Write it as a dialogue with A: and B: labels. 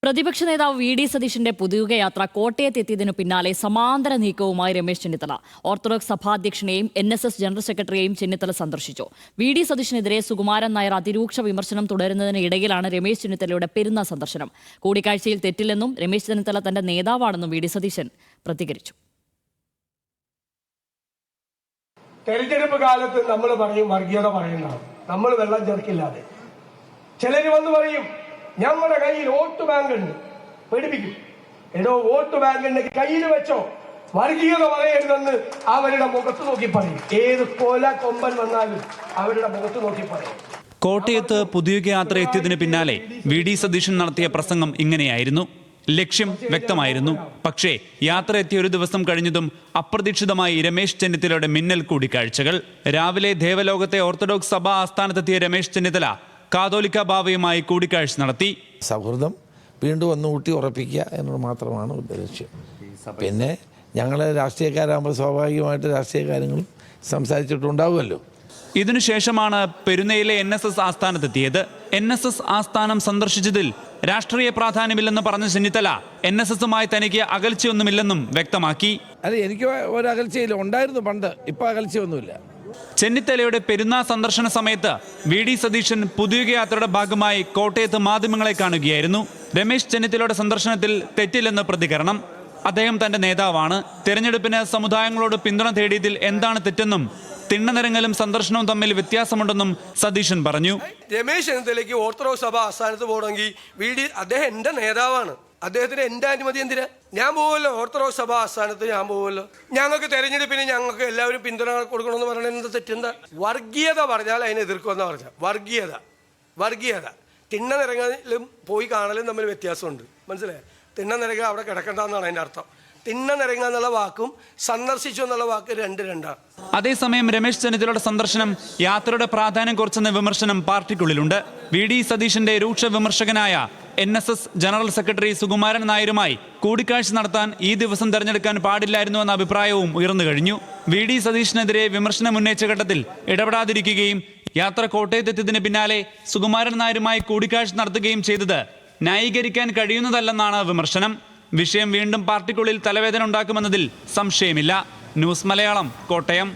A: പ്രതിപക്ഷ നേതാവ് V D സതീശന്റെ പുതുയുഗയാത്ര കോട്ടയത്തെത്തിയതിനു പിന്നാലെ സമാന്തര നീക്കവുമായി രമേശ് ചെന്നിത്തല ഓർത്തഡോക്സ് സഭാധ്യക്ഷനെയും NSS ജനറൽ സെക്രട്ടറിയെയും ചെന്നിത്തല സന്ദർശിച്ചു. വി ഡി സതീശനെതിരെ സുകുമാരൻ നായർ അതിരൂക്ഷ വിമർശനം തുടരുന്നതിനിടയിലാണ് രമേശ് ചെന്നിത്തലയുടെ പെരുന്നാൾ സന്ദർശനം. കൂടിക്കാഴ്ചയിൽ തെറ്റില്ലെന്നും രമേശ് ചെന്നിത്തല തന്റെ നേതാവാണെന്നും വി ഡി സതീശൻ പ്രതികരിച്ചു.
B: തെരഞ്ഞെടുപ്പ് കാലത്ത് നമ്മൾ പറയും വർഗീയത പറയുന്നതാണ്, നമ്മൾ വെള്ളം ചേർക്കില്ലാതെ. ചിലര് വന്ന് പറയും ഞങ്ങളുടെ കയ്യിൽ വോട്ട് ബാങ്ക് ഉണ്ട്, പേടിപ്പിക്കും. എടോ, വോട്ട് ബാങ്കിന്റെ കയ്യിൽ വെച്ചോ, വർഗീയത പറയരുതെന്ന് അവരുടെ മുഖത്ത് നോക്കി പറയും. ഏത് കൊല കൊമ്പൻ വന്നാലും അവരുടെ മുഖത്ത് നോക്കി പറയും.
C: കോട്ടയത്ത് പുതുയുഗയാത്ര എത്തിയതിനു പിന്നാലെ വി ഡി സതീശൻ നടത്തിയ പ്രസംഗം ഇങ്ങനെയായിരുന്നു. ലക്ഷ്യം വ്യക്തമായിരുന്നു. പക്ഷേ യാത്ര എത്തിയ ഒരു ദിവസം കഴിഞ്ഞതും അപ്രതീക്ഷിതമായി രമേശ് ചെന്നിത്തലയുടെ മിന്നൽ കൂടിക്കാഴ്ചകൾ. രാവിലെ ദേവലോകത്തെ ഓർത്തഡോക്സ് സഭാ ആസ്ഥാനത്തെത്തിയ രമേശ് ചെന്നിത്തല കാതോലിക്ക ബാവയുമായി കൂടിക്കാഴ്ച നടത്തി.
D: സൗഹൃദം വീണ്ടും ഒന്ന് ഊട്ടി ഉറപ്പിക്കുക എന്നത് മാത്രമാണ് ഉദ്ദേശം. പിന്നെ ഞങ്ങൾ രാഷ്ട്രീയക്കാരാകുമ്പോൾ സ്വാഭാവികമായിട്ട് രാഷ്ട്രീയ കാര്യങ്ങളും സംസാരിച്ചിട്ടുണ്ടാവുമല്ലോ.
C: ഇതിനുശേഷമാണ് പെരുന്നയിലെ NSS ആസ്ഥാനത്തെത്തിയത്. NSS ആസ്ഥാനം സന്ദർശിച്ചതിൽ രാഷ്ട്രീയ പ്രാധാന്യമില്ലെന്ന് പറഞ്ഞ ചെന്നിത്തല NSSുമായി തനിക്ക് അകൽച്ചയൊന്നുമില്ലെന്നും വ്യക്തമാക്കി.
D: അല്ല, എനിക്ക് ഒരകൽച്ചയില്ല, ഉണ്ടായിരുന്നു പണ്ട്, ഇപ്പം അകൽച്ചയൊന്നുമില്ല.
C: ചെന്നിത്തലയുടെ പെരുന്നാൾ സന്ദർശന സമയത്ത് വി ഡി സതീശൻ പുതുയുഗയാത്രയുടെ ഭാഗമായി കോട്ടയത്ത് മാധ്യമങ്ങളെ കാണുകയായിരുന്നു. രമേശ് ചെന്നിത്തലയുടെ സന്ദർശനത്തിൽ തെറ്റില്ലെന്ന് പ്രതികരണം. അദ്ദേഹം തന്റെ നേതാവാണ്. തെരഞ്ഞെടുപ്പിന് സമുദായങ്ങളോട് പിന്തുണ തേടിയതിൽ എന്താണ് തെറ്റെന്നും തിണ്ണനിരങ്ങലും സന്ദർശനവും തമ്മിൽ വ്യത്യാസമുണ്ടെന്നും സതീശൻ പറഞ്ഞു.
B: രമേശ് ചെന്നിത്തലയ്ക്ക് ഓർത്തഡോക്സ് സഭ ആസ്ഥാനത്ത് പോകണമെങ്കിൽ അദ്ദേഹം എന്റെ നേതാവാണ്. അദ്ദേഹത്തിന് എന്റെ അനുമതി എന്തിനാ? ഞാൻ പോവുമല്ലോ, ഓർത്തഡോക്സ് സഭ ആസ്ഥാനത്ത് ഞാൻ പോവുമല്ലോ. ഞങ്ങൾക്ക് തെരഞ്ഞെടുപ്പിന് ഞങ്ങൾക്ക് എല്ലാവരും പിന്തുണ കൊടുക്കണമെന്ന് പറഞ്ഞാൽ എന്താ തെറ്റെന്താ? വർഗീയത പറഞ്ഞാൽ അതിനെ എതിർക്കുമെന്നാ പറഞ്ഞാൽ. വർഗീയത തിണ്ണനിരങ്ങലും പോയി കാണലും തമ്മിൽ വ്യത്യാസമുണ്ട്, മനസ്സിലായോ? തിണ്ണനിരങ്ങ അവിടെ കിടക്കണ്ടെന്നാണ് അതിന്റെ അർത്ഥം. തിണ്ണനിരങ്ങ എന്നുള്ള വാക്കും സന്ദർശിച്ചു എന്നുള്ള വാക്ക് രണ്ടാണ്.
C: അതേസമയം രമേശ് ചെന്നിത്തലയുടെ സന്ദർശനം യാത്രയുടെ പ്രാധാന്യം കുറച്ചെന്ന വിമർശനം പാർട്ടിക്കുള്ളിലുണ്ട്. വി ഡി സതീശന്റെ രൂക്ഷ വിമർശകനായ NSS ജനറൽ സെക്രട്ടറി സുകുമാരൻ നായരുമായി കൂടിക്കാഴ്ച നടത്താൻ ഈ ദിവസം തെരഞ്ഞെടുക്കാൻ പാടില്ലായിരുന്നുവെന്ന അഭിപ്രായവും ഉയർന്നു കഴിഞ്ഞു. വി ഡി സതീശനെതിരെ വിമർശനം ഉന്നയിച്ച ഘട്ടത്തിൽ ഇടപെടാതിരിക്കുകയും യാത്ര കോട്ടയത്തെത്തിയതിന് പിന്നാലെ സുകുമാരൻ നായരുമായി കൂടിക്കാഴ്ച നടത്തുകയും ചെയ്തത് ന്യായീകരിക്കാൻ കഴിയുന്നതല്ലെന്നാണ് വിമർശനം. വിഷയം വീണ്ടും പാർട്ടിക്കുള്ളിൽ തലവേദന ഉണ്ടാക്കുമെന്നതിൽ സംശയമില്ല. ന്യൂസ് മലയാളം, കോട്ടയം.